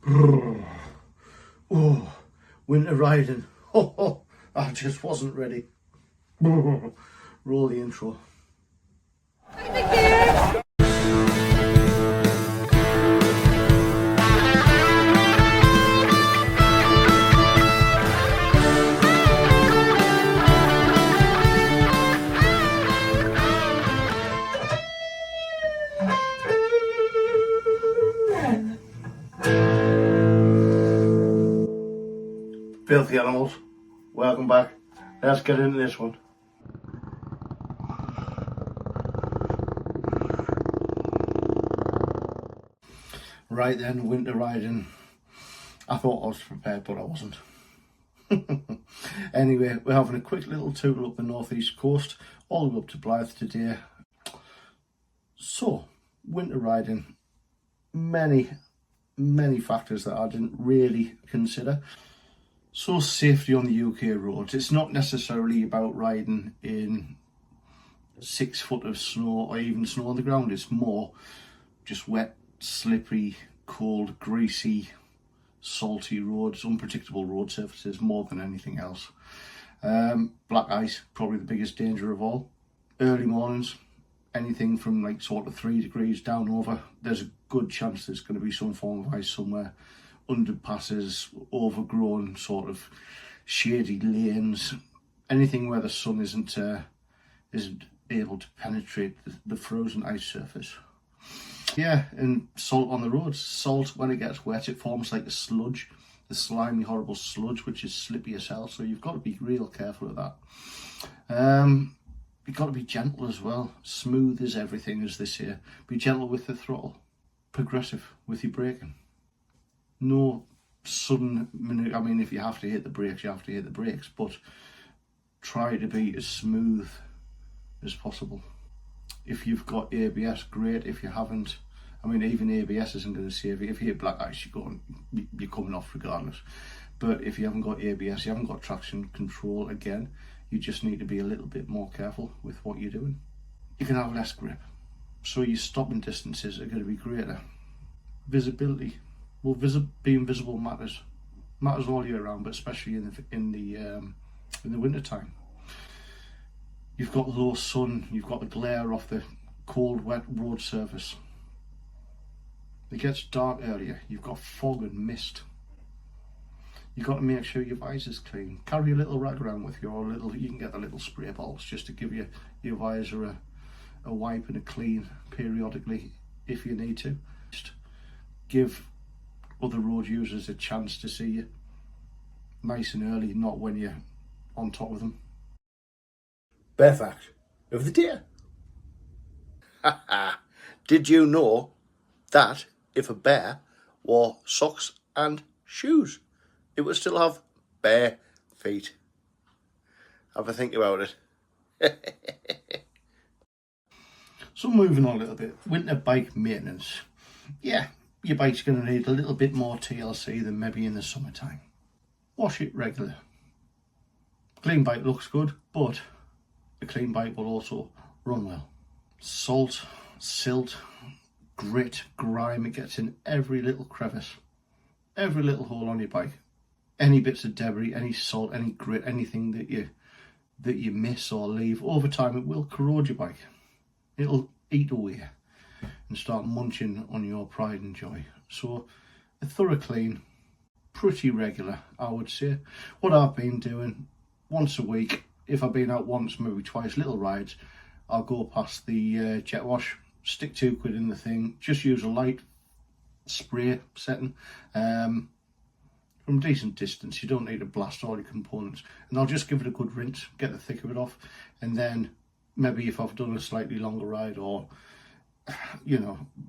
Oh, winter riding. Oh, I just wasn't ready. Roll the intro. Filthy animals, welcome back. Let's get into this one. Right then, winter riding. I thought I was prepared, but I wasn't. Anyway, we're having a quick little tour up the northeast coast, all the way up to Blyth today. So, winter riding, many factors that I didn't really consider. So, safety on the UK roads. It's not necessarily about riding in 6 foot of snow or even snow on the ground. It's more just wet, slippery, cold, greasy, salty roads, unpredictable road surfaces more than anything else. Black ice, probably the biggest danger of all. Early mornings, anything from like sort of 3 degrees down over, there's a good chance there's going to be some form of ice somewhere. Underpasses, overgrown sort of shady lanes, anything where the sun isn't able to penetrate the frozen ice surface. Yeah, and salt on the roads. Salt, when it gets wet, it forms like a sludge, the slimy, horrible sludge, which is slippy as hell, so you've got to be real careful of that. You've got to be gentle as well. Smooth as everything, as they say. Be gentle with the throttle. Progressive with your braking. No sudden maneuver. I mean, if you have to hit the brakes, you have to hit the brakes, but try to be as smooth as possible. If you've got ABS, great. If you haven't, I mean, even ABS isn't going to save you. If you hit black ice, you're coming off regardless. But if you haven't got ABS, you haven't got traction control, again, you just need to be a little bit more careful with what you're doing. You can have less grip, so your stopping distances are going to be greater. Visibility. Well, being visible matters all year round, but especially in the winter time. You've got low sun, you've got the glare off the cold, wet road surface. It gets dark earlier, you've got fog and mist. You've got to make sure your visor's clean. Carry a little rag around with you, or you can get the little spray bottles just to give your visor a wipe and a clean periodically if you need to. Just give other road users a chance to see you nice and early, not when you're on top of them. Bear fact of the day. Did you know that if a bear wore socks and shoes, it would still have bare feet? Have a think about it. So moving on a little bit, winter bike maintenance. Yeah, your bike's going to need a little bit more TLC than maybe in the summertime. Wash it regular. Clean bike looks good, but a clean bike will also run well. Salt, silt, grit, grime, it gets in every little crevice, every little hole on your bike. Any bits of debris, any salt, any grit, anything that you miss or leave, over time it will corrode your bike. It'll eat away and start munching on your pride and joy. So a thorough clean, pretty regular, I would say. What I've been doing, once a week, if I've been out once, maybe twice, little rides, I'll go past the jet wash, stick £2 in the thing, just use a light spray setting from a decent distance. You don't need to blast all your components, and I'll just give it a good rinse, get the thick of it off, and then maybe if I've done a slightly longer ride, or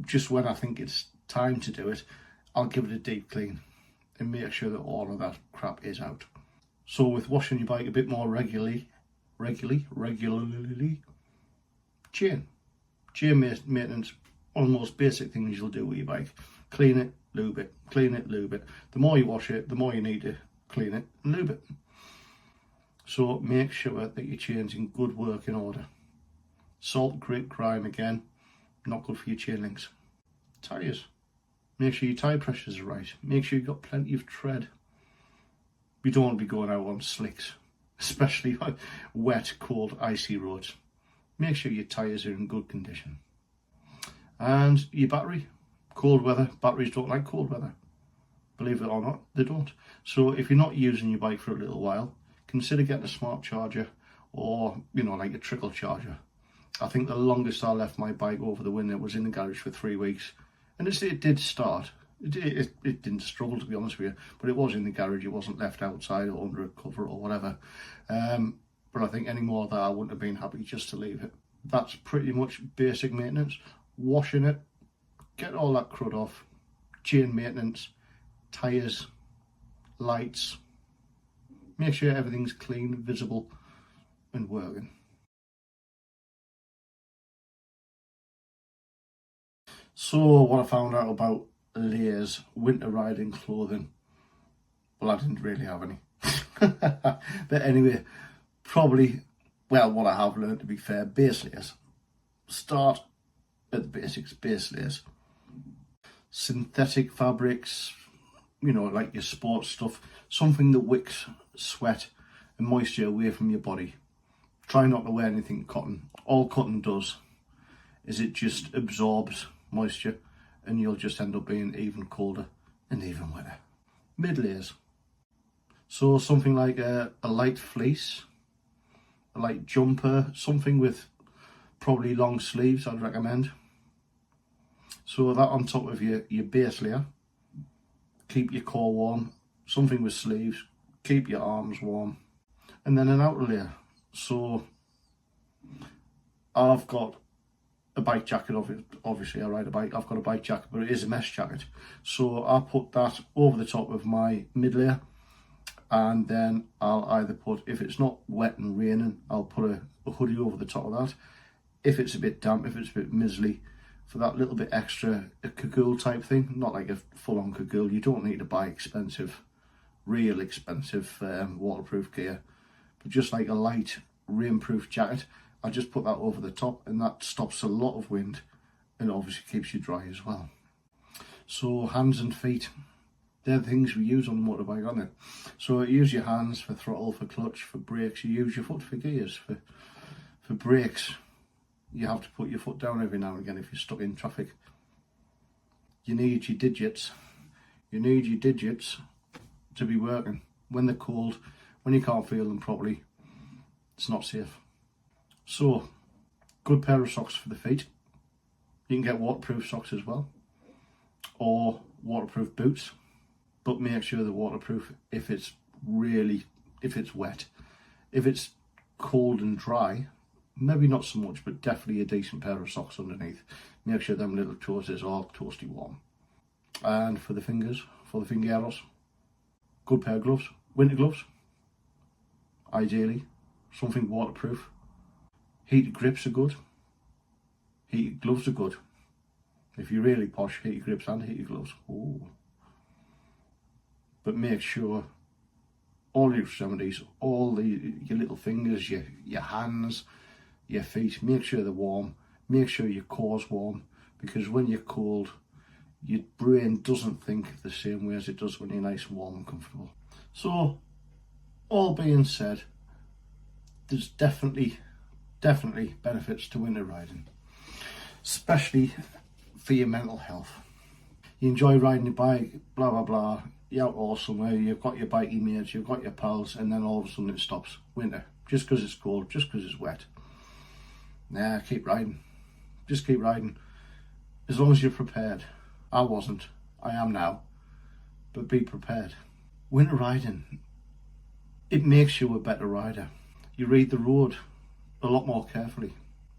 just when I think it's time to do it, I'll give it a deep clean and make sure that all of that crap is out. So with washing your bike a bit more regularly, chain maintenance, one of the most basic things you'll do with your bike. Clean it, lube it, clean it, lube it. The more you wash it, the more you need to clean it and lube it. So make sure that your chain's in good working order. Salt, grit, grime, again, not good for your chain links. Tyres, Make sure your tyre pressures are right. Make sure you've got plenty of tread. You don't want to be going out on slicks, especially on wet, cold, icy roads. Make sure your tyres are in good condition. And your battery. Cold weather, batteries don't like cold weather. Believe it or not, they don't. So if you're not using your bike for a little while, consider getting a smart charger, or, you know, like a trickle charger. I think the longest I left my bike over the winter was in the garage for 3 weeks. And it did start. It didn't struggle, to be honest with you, but it was in the garage. It wasn't left outside or under a cover or whatever. But I think any more of that, I wouldn't have been happy just to leave it. That's pretty much basic maintenance. Washing it, get all that crud off, chain maintenance, tyres, lights. Make sure everything's clean, visible and working. So what I found out about layers, winter riding clothing, well, I didn't really have any. But anyway, probably, well, what I have learned, to be fair, base layers. Start at the basics, base layers. Synthetic fabrics, you know, like your sports stuff, something that wicks sweat and moisture away from your body. Try not to wear anything cotton. All cotton does is it just absorbs moisture, and you'll just end up being even colder and even wetter. Mid layers. So something like a light fleece, a light jumper, something with probably long sleeves, I'd recommend. So that on top of your base layer, keep your core warm, something with sleeves, keep your arms warm, and then an outer layer. So I've got a bike jacket, obviously I ride a bike, I've got a bike jacket, but it is a mesh jacket. So I put that over the top of my mid layer, and then I'll either put, if it's not wet and raining, I'll put a hoodie over the top of that. If it's a bit damp, if it's a bit mizzly, for that little bit extra, a cagoule type thing, not like a full-on cagoule. You don't need to buy expensive, real expensive waterproof gear, but just like a light rainproof jacket, I just put that over the top, and that stops a lot of wind and obviously keeps you dry as well. So hands and feet, they're the things we use on the motorbike, aren't they? So you use your hands for throttle, for clutch, for brakes. You use your foot for gears, for brakes. You have to put your foot down every now and again if you're stuck in traffic. You need your digits. You need your digits to be working. When they're cold, when you can't feel them properly, it's not safe. So, good pair of socks for the feet. You can get waterproof socks as well, or waterproof boots, but make sure they're waterproof if it's wet. If it's cold and dry, maybe not so much, but definitely a decent pair of socks underneath. Make sure them little toes is all toasty warm. And for the fingers, for the fingeros, good pair of gloves, winter gloves, ideally, something waterproof. Heated grips are good. Heated gloves are good. If you're really posh, heated grips and heated gloves. Ooh. But make sure all your extremities, all your little fingers, your hands, your feet, make sure they're warm. Make sure your core's warm, because when you're cold, your brain doesn't think the same way as it does when you're nice and warm and comfortable. So, all being said, there's definitely benefits to winter riding, especially for your mental health. You enjoy riding your bike, blah blah blah, you're out all somewhere, you've got your bikey mates, you've got your pals, and then all of a sudden it stops. Winter, just because it's cold, just because it's wet. Nah, keep riding. Just keep riding. As long as you're prepared. I wasn't. I am now. But be prepared. Winter riding, it makes you a better rider. You read the road a lot more carefully.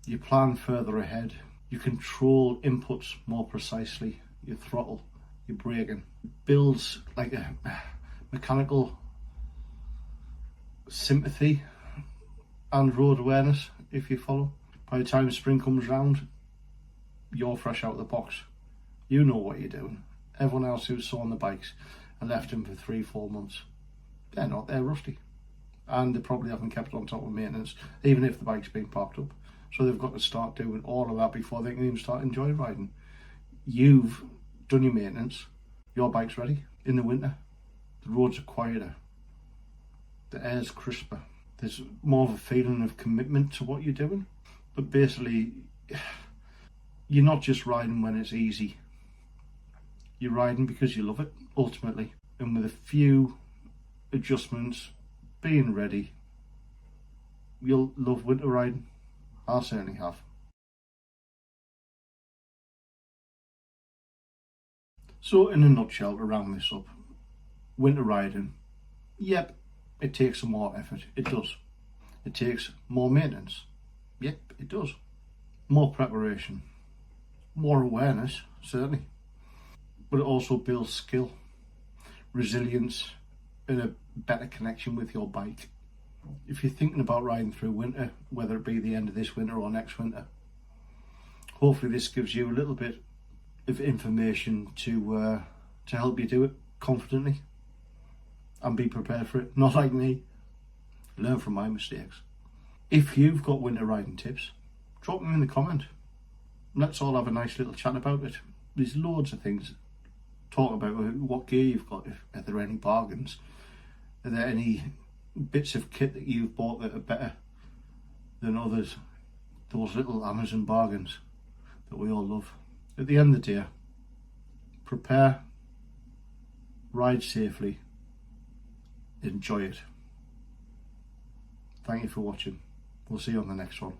You plan further ahead. You control inputs more precisely. Your throttle, your braking. It builds like a mechanical sympathy and road awareness, if you follow. By the time spring comes round, you're fresh out of the box. You know what you're doing. Everyone else who's saw on the bikes and left them for 3-4 months, they're not, they're rusty. And they probably haven't kept on top of maintenance, even if the bike's been parked up. So they've got to start doing all of that before they can even start enjoying riding. You've done your maintenance, your bike's ready. In the winter, the roads are quieter, the air's crisper, there's more of a feeling of commitment to what you're doing. But basically, you're not just riding when it's easy, you're riding because you love it, ultimately. And with a few adjustments, being ready, you'll love winter riding. I certainly have. So in a nutshell, to round this up, winter riding, yep, it takes some more effort, it does. It takes more maintenance, yep, it does. More preparation, more awareness, certainly. But it also builds skill, resilience, and a better connection with your bike. If you're thinking about riding through winter, whether it be the end of this winter or next winter, hopefully this gives you a little bit of information to help you do it confidently and be prepared for it. Not like me, learn from my mistakes. If you've got winter riding tips, drop them in the comment. Let's all have a nice little chat about it. There's loads of things. Talk about what gear you've got. Are there any bargains? Are there any bits of kit that you've bought that are better than others? Those little Amazon bargains that we all love. At the end of the day, prepare, ride safely, enjoy it. Thank you for watching. We'll see you on the next one.